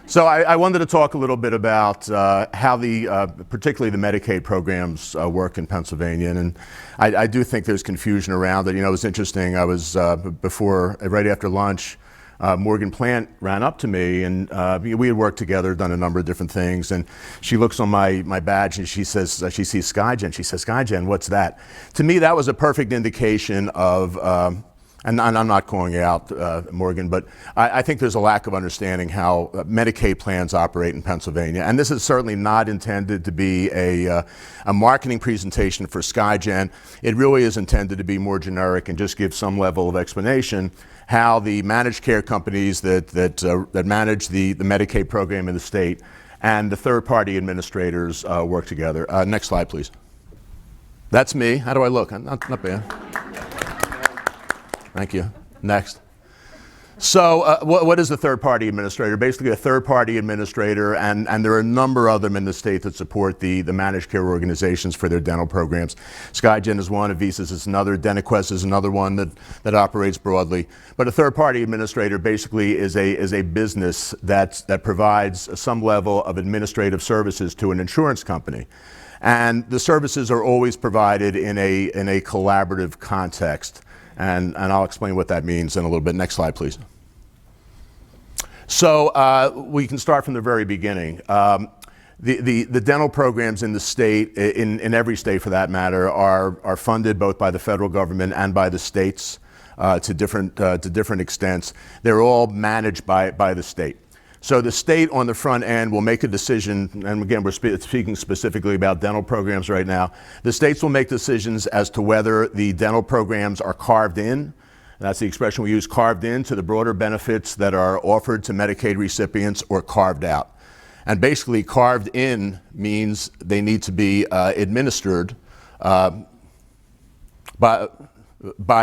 So I wanted to talk a little bit about how particularly the Medicaid programs work in Pennsylvania, and I do think there's confusion around it. You know, it was interesting. I was right after lunch, Morgan Plant ran up to me, and we had worked together, done a number of different things, and she looks on my badge and she says, she sees SKYGEN. She says, "SKYGEN, what's that?" To me, that was a perfect indication of and I'm not calling you out, Morgan, but I think there's a lack of understanding how Medicaid plans operate in Pennsylvania. And this is certainly not intended to be a marketing presentation for SKYGEN. It really is intended to be more generic and just give some level of explanation how the managed care companies that manage the Medicaid program in the state and the third-party administrators work together. Next slide, please. That's me. How do I look? Not bad. Thank you. Next. So what is a third-party administrator? Basically a third-party administrator, and there are a number of them in the state that support the managed care organizations for their dental programs. SKYGEN is one, Avisa's is another, DentaQuest is another one that operates broadly. But a third-party administrator basically is a business that provides some level of administrative services to an insurance company. And the services are always provided in a collaborative context. And I'll explain what that means in a little bit. Next slide, please. So we can start from the very beginning. The dental programs in the state, in every state for that matter, are funded both by the federal government and by the states to different extents. They're all managed by the state. So the state on the front end will make a decision, and again, we're speaking specifically about dental programs right now. The states will make decisions as to whether the dental programs are carved in, that's the expression we use, carved in to the broader benefits that are offered to Medicaid recipients, or carved out. And basically carved in means they need to be administered by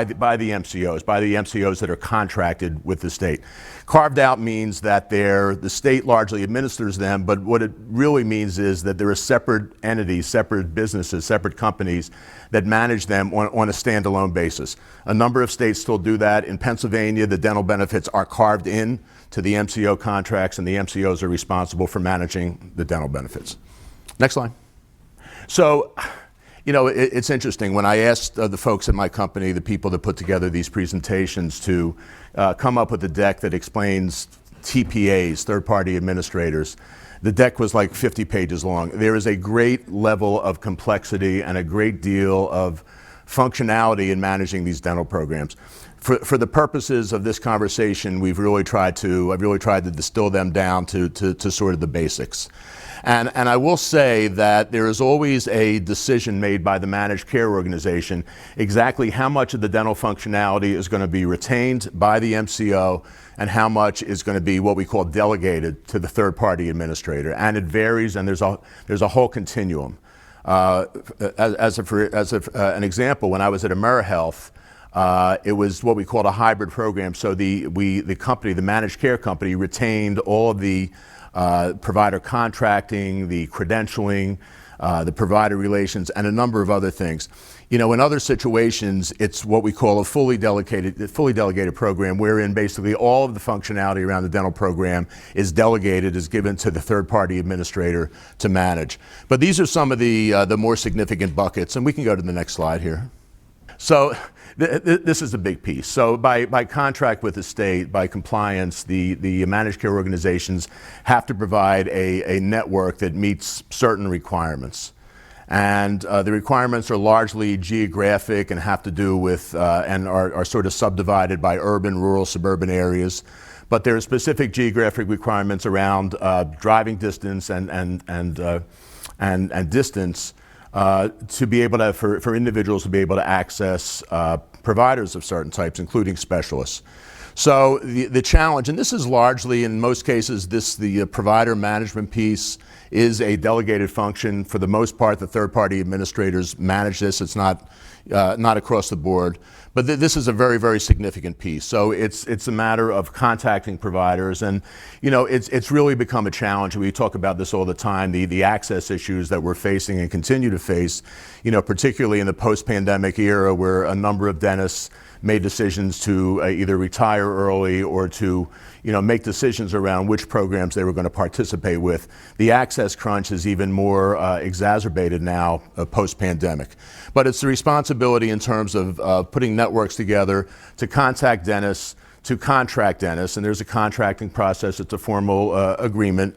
the MCOs that are contracted with the state. Carved out means that the state largely administers them, but what it really means is that there are separate entities, separate businesses, separate companies that manage them on a standalone basis. A number of states still do that. In Pennsylvania, the dental benefits are carved in to the MCO contracts, and the MCOs are responsible for managing the dental benefits. Next slide. So, you know, it's interesting. When I asked the folks at my company, the people that put together these presentations, to come up with a deck that explains TPAs, third-party administrators, the deck was like 50 pages long. There is a great level of complexity and a great deal of functionality in managing these dental programs. For the purposes of this conversation, I've really tried to distill them down to sort of the basics. And I will say that there is always a decision made by the managed care organization exactly how much of the dental functionality is going to be retained by the MCO and how much is going to be what we call delegated to the third-party administrator. And it varies, and there's a whole continuum. As an example, when I was at AmeriHealth, it was what we called a hybrid program. So the managed care company, retained all of the provider contracting, the credentialing, the provider relations, and a number of other things. You know, in other situations, it's what we call a fully delegated program, wherein basically all of the functionality around the dental program is given to the third-party administrator to manage. But these are some of the more significant buckets, and we can go to the next slide here. So this is a big piece. So by contract with the state, by compliance, the managed care organizations have to provide a network that meets certain requirements. And the requirements are largely geographic and have to do with, and are sort of subdivided by urban, rural, suburban areas. But there are specific geographic requirements around driving distance and distance to be able to, for individuals to be able to access providers of certain types, including specialists. So the challenge, and this is largely, in most cases, the provider management piece is a delegated function. For the most part, the third-party administrators manage this. It's not across the board. But this is a very, very significant piece. So it's a matter of contacting providers, and you know it's really become a challenge. We talk about this all the time. The access issues that we're facing and continue to face, you know, particularly in the post-pandemic era, where a number of dentists made decisions to either retire early or to, make decisions around which programs they were going to participate with. The access crunch is even more exacerbated now post-pandemic. But it's the responsibility in terms of putting networks together to contact dentists, to contract dentists, and there's a contracting process, it's a formal agreement,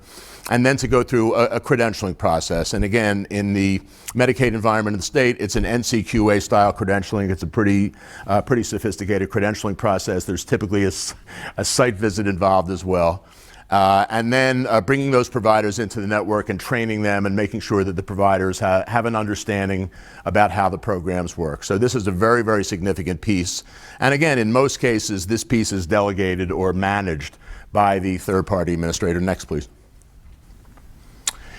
and then to go through a credentialing process. And again, in the Medicaid environment of the state, it's an NCQA style credentialing. It's a pretty sophisticated credentialing process. There's typically a site visit involved as well. And then bringing those providers into the network and training them and making sure that the providers have an understanding about how the programs work. So this is a very, very significant piece. And again, in most cases, this piece is delegated or managed by the third-party administrator. Next, please.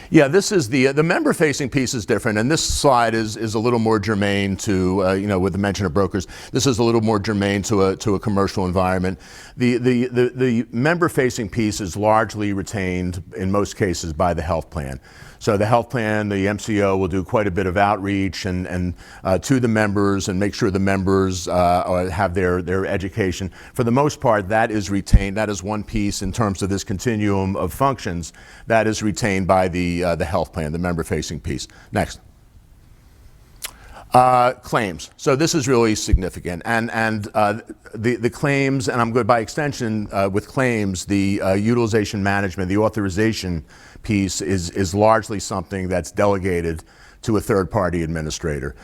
Yeah, this is the member-facing piece is different, and this slide is a little more germane to with the mention of brokers. This is a little more germane to a commercial environment. The member-facing piece is largely retained in most cases by the health plan. So the health plan, the MCO, will do quite a bit of outreach and to the members and make sure the members have their education. For the most part, that is retained. That is one piece in terms of this continuum of functions that is retained by the health plan, the member-facing piece. Next. Claims. So this is really significant, and the claims, and I'm good by extension with claims, the utilization management, the authorization piece is largely something that's delegated to a third-party administrator.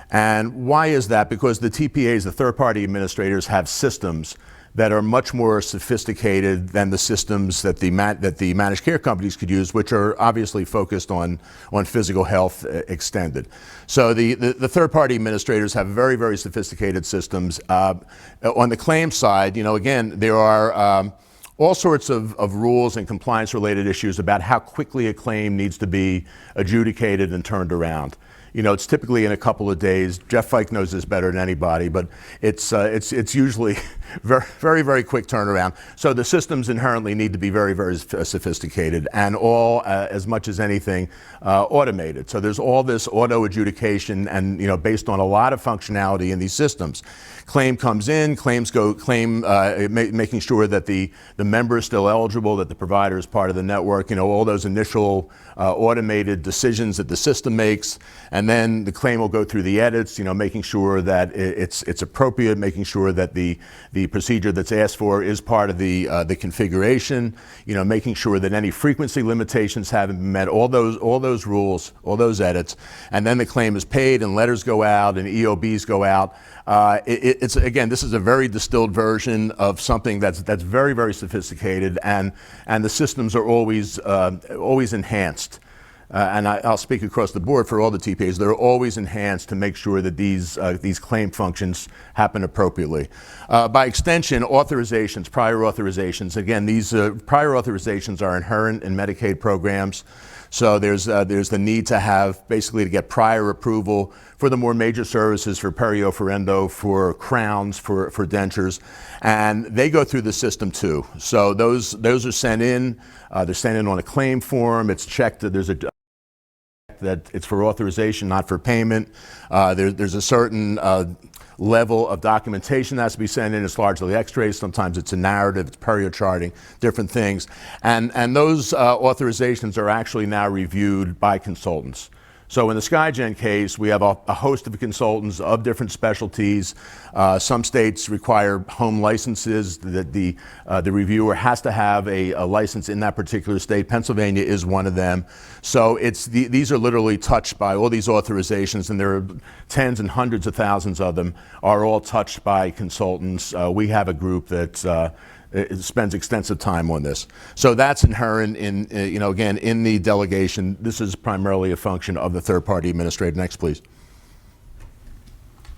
And why is that? Because the TPAs, the third-party administrators, have systems that are much more sophisticated than the systems that the managed care companies could use, which are obviously focused on physical health extended. So the third-party administrators have very, very sophisticated systems. On the claim side, again, there are all sorts of rules and compliance-related issues about how quickly a claim needs to be adjudicated and turned around. It's typically in a couple of days. Jeff Fike knows this better than anybody, but it's usually very, very, very quick turnaround. So the systems inherently need to be very, very sophisticated and all, as much as anything, automated. So there's all this auto adjudication and, based on a lot of functionality in these systems. Claim comes in, making sure that the member is still eligible, that the provider is part of the network, all those initial automated decisions that the system makes. And then the claim will go through the edits, making sure that it's appropriate, making sure that the procedure that's asked for is part of the configuration, making sure that any frequency limitations haven't been met, all those rules, all those edits, and then the claim is paid and letters go out and EOBs go out. It's again, this is a very distilled version of something that's very, very sophisticated, and the systems are always enhanced. And I'll speak across the board for all the TPAs. They're always enhanced to make sure that these claim functions happen appropriately. By extension, authorizations, prior authorizations. Again, these prior authorizations are inherent in Medicaid programs. So there's the need to have, basically, to get prior approval for the more major services, for perio, for endo, for crowns, for dentures, and they go through the system too. So those are sent in. They're sent in on a claim form. It's checked that that it's for authorization, not for payment. There's a certain level of documentation that has to be sent in. It's largely x-rays. Sometimes it's a narrative, it's perio charting, different things. And those authorizations are actually now reviewed by consultants. So in the SKYGEN case, we have a host of consultants of different specialties. Some states require home licenses that the reviewer has to have a license in that particular state. Pennsylvania is one of them. So these are literally touched by all these authorizations, and there are tens and hundreds of thousands of them, are all touched by consultants. We have a group that it spends extensive time on this. So that's inherent in, again, in the delegation. This is primarily a function of the third-party administrator. Next, please.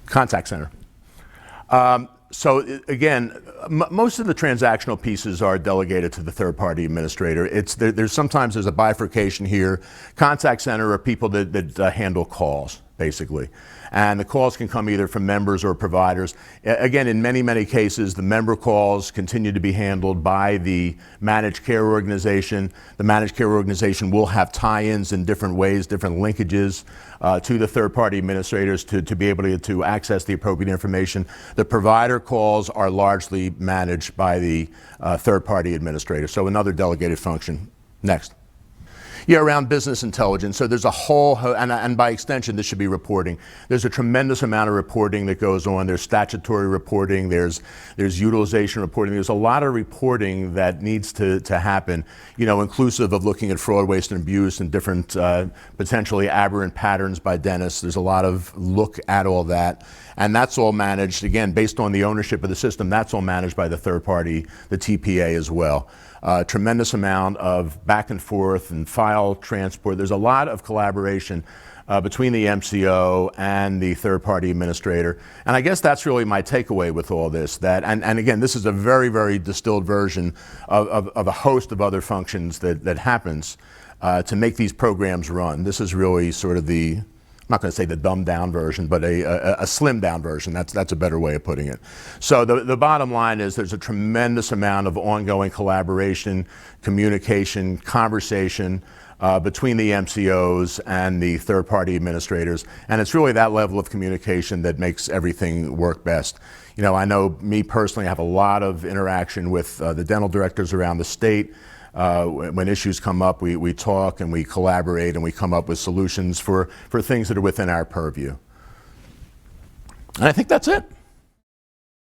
Contact center. So again, most of the transactional pieces are delegated to the third-party administrator. Sometimes there's a bifurcation here. Contact center are people that handle calls. basically. And the calls can come either from members or providers. Again, in many, many cases, the member calls continue to be handled by the managed care organization. The managed care organization will have tie-ins in different ways, different linkages to the third-party administrators to be able to access the appropriate information. The provider calls are largely managed by the third-party administrator, so another delegated function. Next. Yeah, around business intelligence. So there's a whole, and by extension, this should be reporting. There's a tremendous amount of reporting that goes on. There's statutory reporting. There's utilization reporting. There's a lot of reporting that needs to happen, you know, inclusive of looking at fraud, waste, and abuse and different potentially aberrant patterns by dentists. There's a lot of look at all that. And that's all managed, again, based on the ownership of the system, that's all managed by the third party, the TPA as well. Tremendous amount of back and forth and file transport. There's a lot of collaboration between the MCO and the third-party administrator. And I guess that's really my takeaway with all this. That, and again, this is a very, very distilled version of a host of other functions that happens to make these programs run. This is really sort of the, I'm not going to say the dumbed down version, but a slimmed down version. That's a better way of putting it. So the bottom line is there's a tremendous amount of ongoing collaboration, communication, conversation between the MCOs and the third-party administrators. And it's really that level of communication that makes everything work best. You know, I know me personally, I have a lot of interaction with the dental directors around the state. When issues come up, we talk and we collaborate and we come up with solutions for things that are within our purview. And I think that's it.